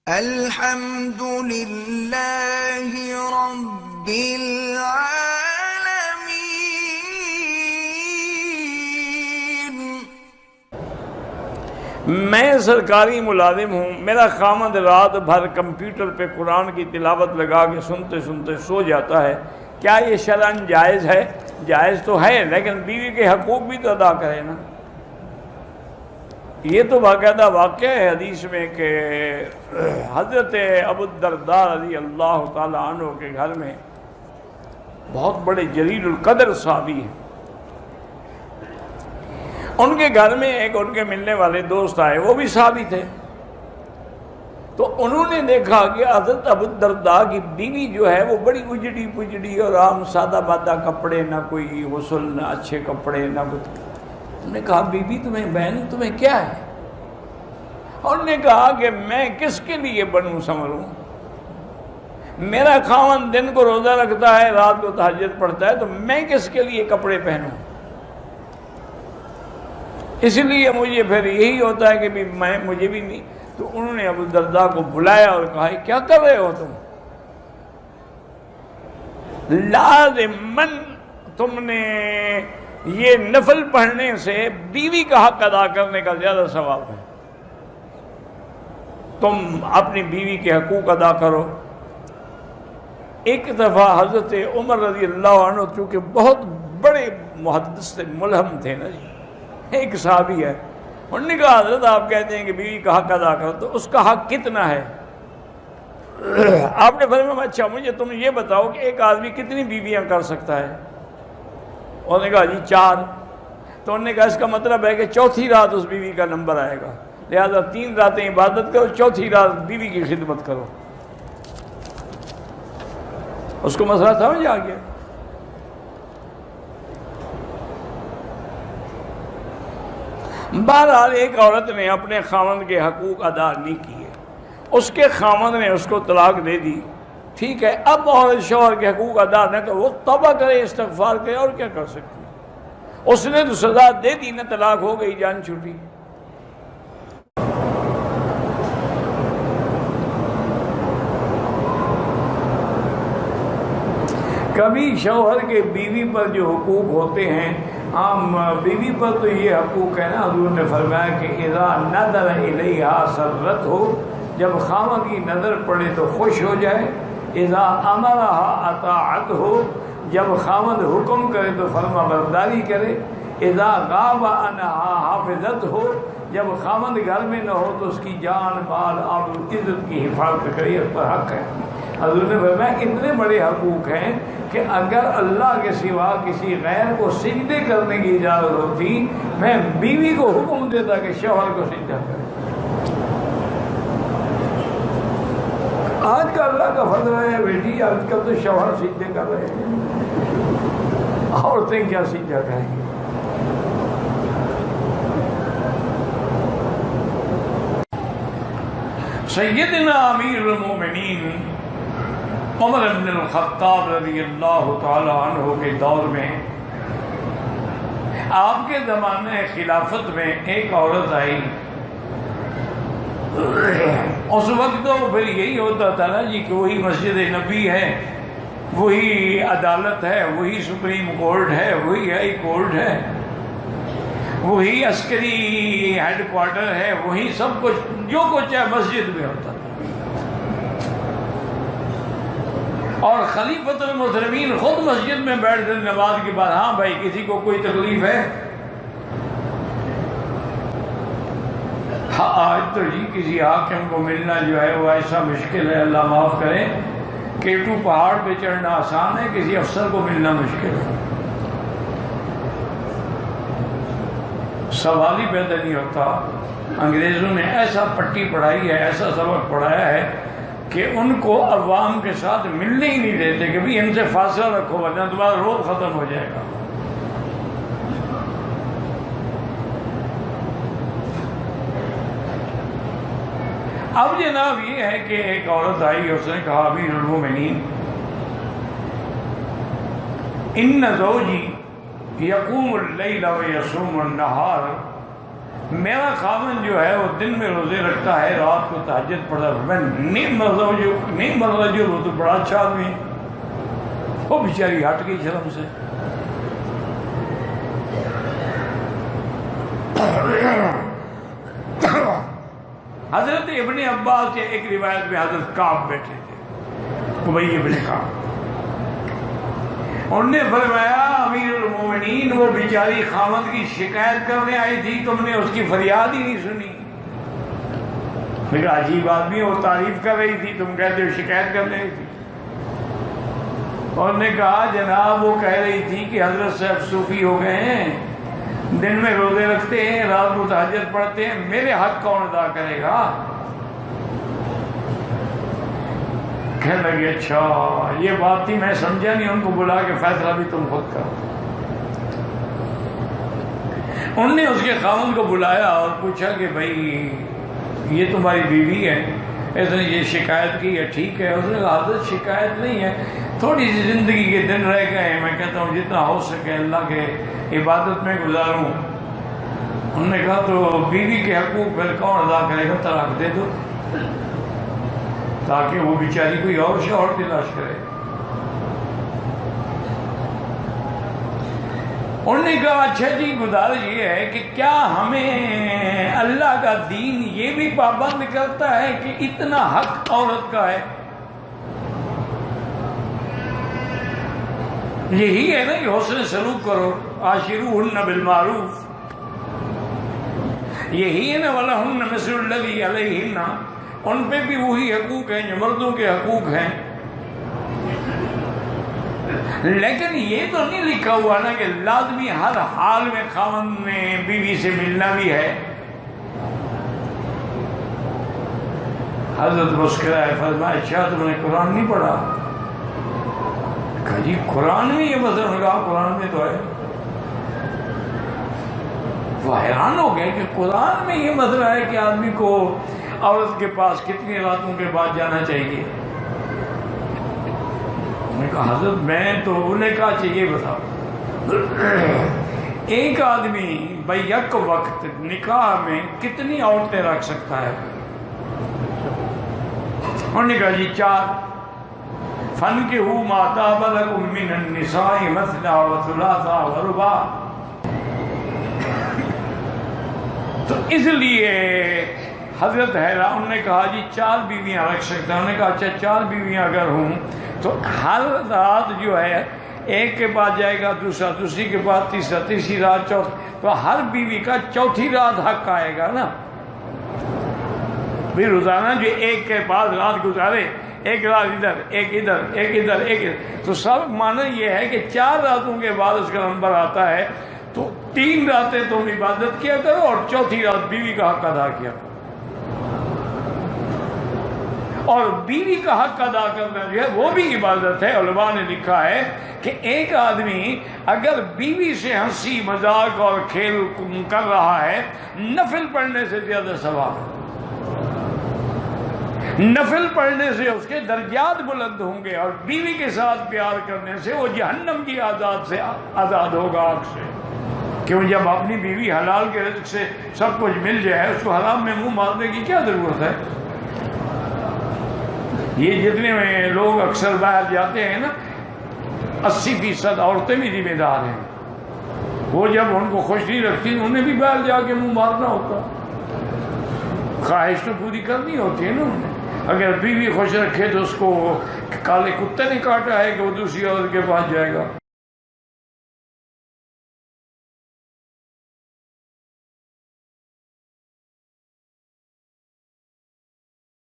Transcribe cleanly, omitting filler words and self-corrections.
الحمد للہ رب العالمین۔ میں سرکاری ملازم ہوں، میرا خامد رات بھر کمپیوٹر پہ قرآن کی تلاوت لگا کے سنتے سنتے سو جاتا ہے، کیا یہ شرعاً جائز ہے؟ جائز تو ہے، لیکن بیوی کے حقوق بھی تو ادا کرے نا۔ یہ تو باقاعدہ واقعہ ہے حدیث میں کہ حضرت ابو الدرداء رضی اللہ تعالی عنہ کے گھر میں بہت بڑے جلیل القدر صحابی ہیں، ان کے گھر میں ایک ان کے ملنے والے دوست آئے، وہ بھی صحابی تھے۔ تو انہوں نے دیکھا کہ حضرت ابو الدرداء کی بیوی جو ہے وہ بڑی اجڑی پجڑی اور عام سادہ بادہ کپڑے، نہ کوئی غسل، نہ اچھے کپڑے، نہ کچھ۔ انہوں نے کہا بیوی تمہیں، بہن تمہیں کیا ہے؟ انہوں نے کہا کہ میں کس کے لیے بنوں سنوروں؟ میرا خاوند دن کو روزہ رکھتا ہے، رات کو تہجد پڑھتا ہے، تو میں کس کے لیے کپڑے پہنوں؟ اس لیے مجھے پھر یہی ہوتا ہے کہ مجھے بھی نہیں۔ تو انہوں نے ابو الدرداء کو بلایا اور کہا کیا کر رہے ہو تم؟ لازماً تم نے یہ نفل پڑھنے سے بیوی کا حق ادا کرنے کا زیادہ ثواب ہے، تم اپنی بیوی کے حقوق ادا کرو۔ ایک دفعہ حضرت عمر رضی اللہ عنہ چونکہ بہت بڑے محدث ملہم تھے نا جی، ایک صحابی ہے، انہوں نے کہا حضرت آپ کہتے ہیں کہ بیوی کا حق ادا کرو، تو اس کا حق کتنا ہے؟ آپ نے فرمایا اچھا مجھے تم یہ بتاؤ کہ ایک آدمی کتنی بیویاں کر سکتا ہے؟ انہوں نے کہا جی 4۔ تو انہوں نے کہا اس کا مطلب ہے کہ چوتھی رات اس بیوی کا نمبر آئے گا، لہذا 3 راتیں عبادت کرو، چوتھی رات بیوی کی خدمت کرو۔ اس کو مسئلہ سمجھ آ گیا؟ بہرحال ایک عورت نے اپنے خاوند کے حقوق ادا نہیں کیے، اس کے خاوند نے اس کو طلاق دے دی، ٹھیک ہے، اب عورت شوہر کے حقوق ادا نہ کرے، وہ توبہ کرے، استغفار کرے، اور کیا کر سکتی؟ اس نے تو سزا دے دی نا، طلاق ہو گئی، جان چھوٹی۔ کبھی شوہر کے بیوی پر جو حقوق ہوتے ہیں، عام بیوی پر تو یہ حقوق ہے نا، حضور نے فرمایا کہ اذا نظر الیہا سرت ہو، جب خاوند کی نظر پڑے تو خوش ہو جائے، اذا امرہا اطاعت ہو، جب خاوند حکم کرے تو فرما برداری کرے، اذا غاب عنہا حافظت ہو، جب خاوند گھر میں نہ ہو تو اس کی جان، مال اور عزت کی حفاظت کرے، اس پر حق ہے۔ حضور نے فرمایا اتنے بڑے حقوق ہیں کہ اگر اللہ کے سوا کسی غیر کو سجدے کرنے کی اجازت ہوتی، میں بیوی کو حکم دیتا کہ شوہر کو سجدہ کرے۔ آج کا اللہ کا فضل ہے بیٹی، آج کل تو شوہر سجدے کر رہے ہیں، عورتیں کیا سجدہ کریں گی؟ سیدنا امیر المومنین عمر بن الخطاب رضی اللہ تعالی عنہ کے دور میں، آپ کے زمانے خلافت میں ایک عورت آئی۔ اس وقت تو پھر یہی ہوتا تھا نا جی کہ وہی مسجد نبی ہے، وہی عدالت ہے، وہی سپریم کورٹ ہے، وہی ہائی کورٹ ہے، وہی عسکری ہیڈ کوارٹر ہے، وہی سب کچھ، جو کچھ ہے مسجد میں ہوتا تھا۔ اور خلیفۃ المسلمین خود مسجد میں بیٹھتے نماز کے بعد، ہاں بھائی کسی کو کوئی تکلیف ہے؟ ہاں آج تو جی کسی حاکم کو ملنا جو ہے وہ ایسا مشکل ہے، اللہ معاف کرے، کیٹو پہاڑ پہ چڑھنا آسان ہے، کسی افسر کو ملنا مشکل ہے، سوال ہی پیدا نہیں ہوتا۔ انگریزوں نے ایسا پٹی پڑھائی ہے، ایسا سبق پڑھایا ہے کہ ان کو عوام کے ساتھ ملنے ہی نہیں دیتے کہ بھی ان سے فاصلہ رکھو ورنہ تمہارا روز ختم ہو جائے گا۔ اب جناب یہ ہے کہ ایک عورت آئی، اس نے کہا امیر المومنین ان زوجی یقوم اللیل و یصوم النہار، میرا خاوند جو ہے وہ دن میں روزے رکھتا ہے، رات کو تہجد پڑھتا ہے، میں نہیں مرضا جو وہ تو بڑا اچھا آدمی ہے۔ وہ بیچاری ہٹ گئی شرم سے۔ حضرت ابن عباس کے ایک روایت میں حضرت کعب بیٹھے تھے، ابی ابن کعب، انہوں نے فرمایا امیر المومنین وہ بیچاری خاوند کی شکایت کرنے آئی تھی، تم نے اس کی فریاد ہی نہیں سنی۔ میرا عجیب آدمی، وہ تعریف کر رہی تھی، تم کہتے ہو شکایت کر رہی تھی۔ اور نے کہا جناب وہ کہہ رہی تھی کہ حضرت صاحب صوفی ہو گئے ہیں، دن میں روزے رکھتے ہیں، رات کو تہجد پڑھتے ہیں، میرے حق کون ادا کرے گا؟ کہنے لگے اچھا یہ بات تھی، میں سمجھا نہیں، ان کو بلا کے فیصلہ بھی تم خود کرو۔ انہوں نے اس کے خاوند کو بلایا اور پوچھا کہ بھائی یہ تمہاری بیوی ہے، اس نے یہ شکایت کی ہے، ٹھیک ہے؟ اس نے کہا حضرت شکایت نہیں ہے، تھوڑی سی زندگی کے دن رہ گئے ہیں، میں کہتا ہوں جتنا ہو سکے اللہ کے عبادت میں گزاروں۔ انہوں نے کہا تو بیوی کے حقوق پھر کون ادا کرے گا؟ طلاق دے دو تاکہ وہ بیچاری کوئی اور شوہر تلاش کرے۔ انہوں نے کہا اچھا جی گزارش یہ ہے کہ کیا ہمیں اللہ کا دین یہ بھی پابند کرتا ہے کہ اتنا حق عورت کا ہے؟ یہی ہے نا کہ حسن سلوک کرو، عاشروہن بالمعروف، یہی ہے نا وَلَهُنَّ مِثْلُ الَّذِي عَلَيْهِنَّ، ان پہ بھی وہی حقوق ہیں جو مردوں کے حقوق ہیں۔ لیکن یہ تو نہیں لکھا ہوا نا کہ لازمی ہر حال میں خاوند میں بیوی سے ملنا بھی ہے۔ حضرت مسکرائے فرمایا اچھا تم نے قرآن نہیں پڑھا؟ کہا جی قرآن میں یہ مسئلہ، کہا قرآن میں تو ہے۔ وہ حیران ہو گئے کہ قرآن میں یہ مسئلہ ہے کہ آدمی کو عورت کے پاس کتنی راتوں کے بعد جانا چاہیے؟ انہوں نے کہا حضرت میں تو، انہوں نے کہا چاہیے بتاؤ ایک آدمی بیک وقت نکاح میں کتنی عورتیں رکھ سکتا ہے؟ انہوں نے کہا جی 4۔ فَانْكِحُوا مَا طَابَ لَكُم مِّنَ النِّسَاءِ مَثْنَىٰ وَثُلَاثَ وَرُبَاعَ۔ تو اس لیے حضرت حیرہ انہوں نے کہا جی 4 بیویاں رکھ سکتا ہے۔ انہوں نے کہا اچھا 4 بیویاں اگر ہوں تو ہر رات جو ہے ایک کے بعد جائے گا دوسرا، دوسری کے بعد تیسرا، تیسری رات چوتھی، تو ہر بیوی کا چوتھی رات حق آئے گا نا۔ بھی روزانہ جو ایک کے بعد رات گزارے، ایک رات ادھر ایک ادھر ایک ادھر ایک ادھر، تو سب معنی یہ ہے کہ 4 راتوں کے بعد اس کا نمبر آتا ہے، تو 3 راتیں تم عبادت کیا کرو اور چوتھی رات بیوی کا حق ادا کیا کرو۔ اور بیوی کا حق ادا کرنا جو ہے وہ بھی عبادت ہے۔ علماء نے لکھا ہے کہ ایک آدمی اگر بیوی سے ہنسی مذاق اور کھیل کر رہا ہے، نفل پڑھنے سے زیادہ ثواب ہے۔ نفل پڑھنے سے اس کے درجات بلند ہوں گے، اور بیوی کے ساتھ پیار کرنے سے وہ جہنم کی عذاب سے آزاد ہوگا آگ سے۔ کیوں جب اپنی بیوی حلال کے رزق سے سب کچھ مل جائے، اس کو حرام میں منہ مارنے کی کیا ضرورت ہے؟ یہ جتنے میں لوگ اکثر باہر جاتے ہیں نا، 80% عورتیں بھی ذمہ دار ہیں۔ وہ جب ان کو خوش نہیں رکھتی انہیں بھی باہر جا کے منہ مارنا ہوتا۔ خواہش تو پوری کرنی ہوتی ہے نا انہیں۔ اگر بیوی خوش رکھے تو اس کو کالے کتے نے کاٹا ہے کہ وہ دوسری عورت کے پاس جائے گا؟